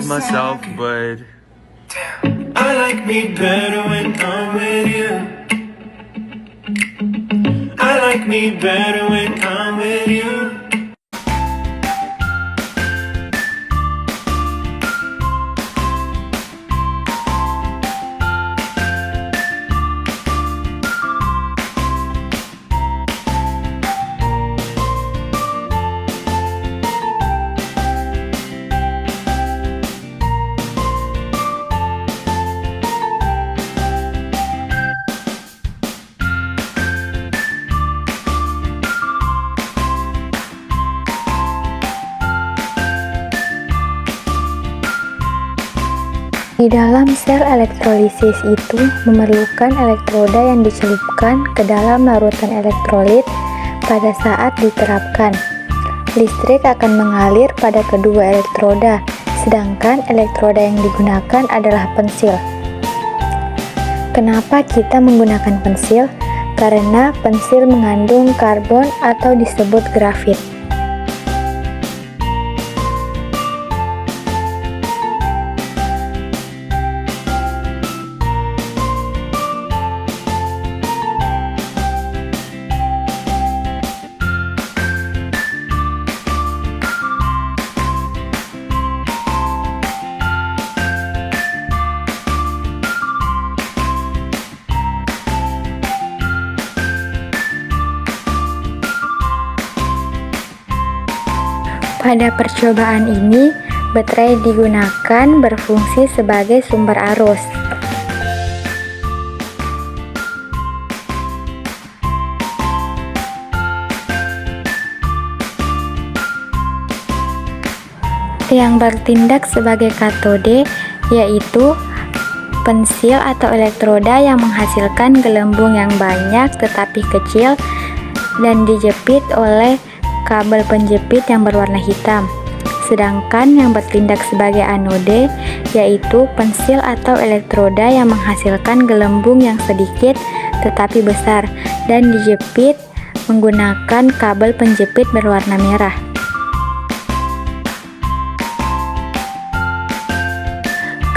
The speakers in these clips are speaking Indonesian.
love myself, but I like me better when I'm with you. I like me better when I'm with you. Di dalam sel elektrolisis itu memerlukan elektroda yang dicelupkan ke dalam larutan elektrolit pada saat diterapkan. Listrik akan mengalir pada kedua elektroda, sedangkan elektroda yang digunakan adalah pensil. Kenapa kita menggunakan pensil? Karena pensil mengandung karbon atau disebut grafit. Pada percobaan ini, baterai digunakan berfungsi sebagai sumber arus. Yang bertindak sebagai katode yaitu pensil atau elektroda yang menghasilkan gelembung yang banyak tetapi kecil dan dijepit oleh kabel penjepit yang berwarna hitam. Sedangkan yang bertindak sebagai anode yaitu pensil atau elektroda yang menghasilkan gelembung yang sedikit tetapi besar dan dijepit menggunakan kabel penjepit berwarna merah.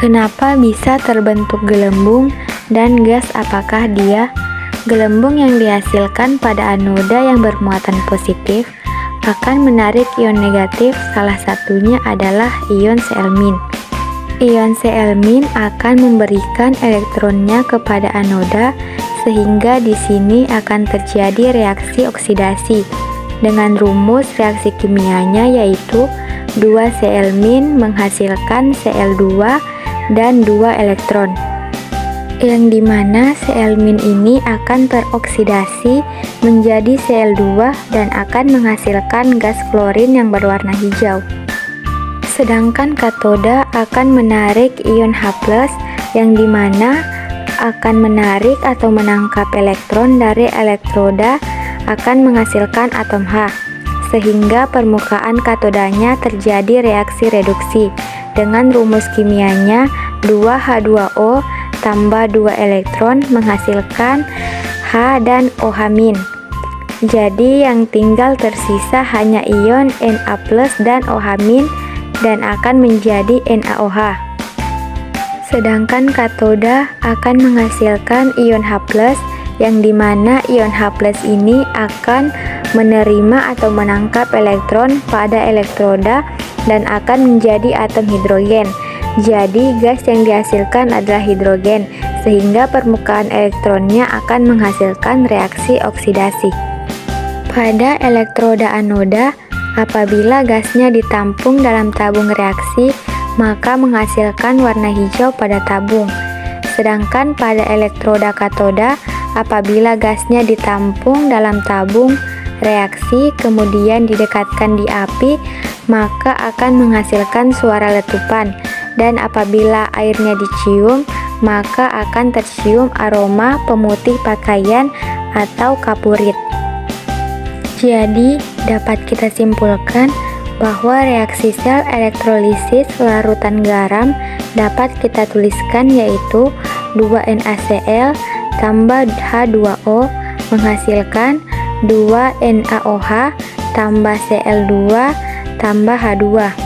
Kenapa bisa terbentuk gelembung dan gas apakah dia? Gelembung yang dihasilkan pada anoda yang bermuatan positif akan menarik ion negatif, salah satunya adalah ion Cl-. Ion Cl- akan memberikan elektronnya kepada anoda sehingga di sini akan terjadi reaksi oksidasi dengan rumus reaksi kimianya yaitu 2Cl- menghasilkan Cl2 dan 2 elektron, yang dimana Cl- ini akan teroksidasi menjadi Cl2 dan akan menghasilkan gas klorin yang berwarna hijau. Sedangkan katoda akan menarik ion H+, yang dimana akan menarik atau menangkap elektron dari elektroda akan menghasilkan atom H, sehingga permukaan katodanya terjadi reaksi reduksi dengan rumus kimianya 2H2O tambah 2 elektron menghasilkan H dan OH-. Jadi yang tinggal tersisa hanya ion Na+ dan OH- dan akan menjadi NaOH. Sedangkan katoda akan menghasilkan ion H+, yang dimana ion H+ ini akan menerima atau menangkap elektron pada elektroda dan akan menjadi atom hidrogen. Jadi gas yang dihasilkan adalah hidrogen, sehingga permukaan elektronnya akan menghasilkan reaksi oksidasi. Pada elektroda anoda, apabila gasnya ditampung dalam tabung reaksi, maka menghasilkan warna hijau pada tabung. Sedangkan pada elektroda katoda, apabila gasnya ditampung dalam tabung reaksi kemudian didekatkan di api, maka akan menghasilkan suara letupan. Dan apabila airnya dicium, maka akan tercium aroma pemutih pakaian atau kapurit. Jadi, dapat kita simpulkan bahwa reaksi sel elektrolisis larutan garam dapat kita tuliskan yaitu 2NaCl tambah H2O menghasilkan 2NaOH tambah Cl2 tambah H2.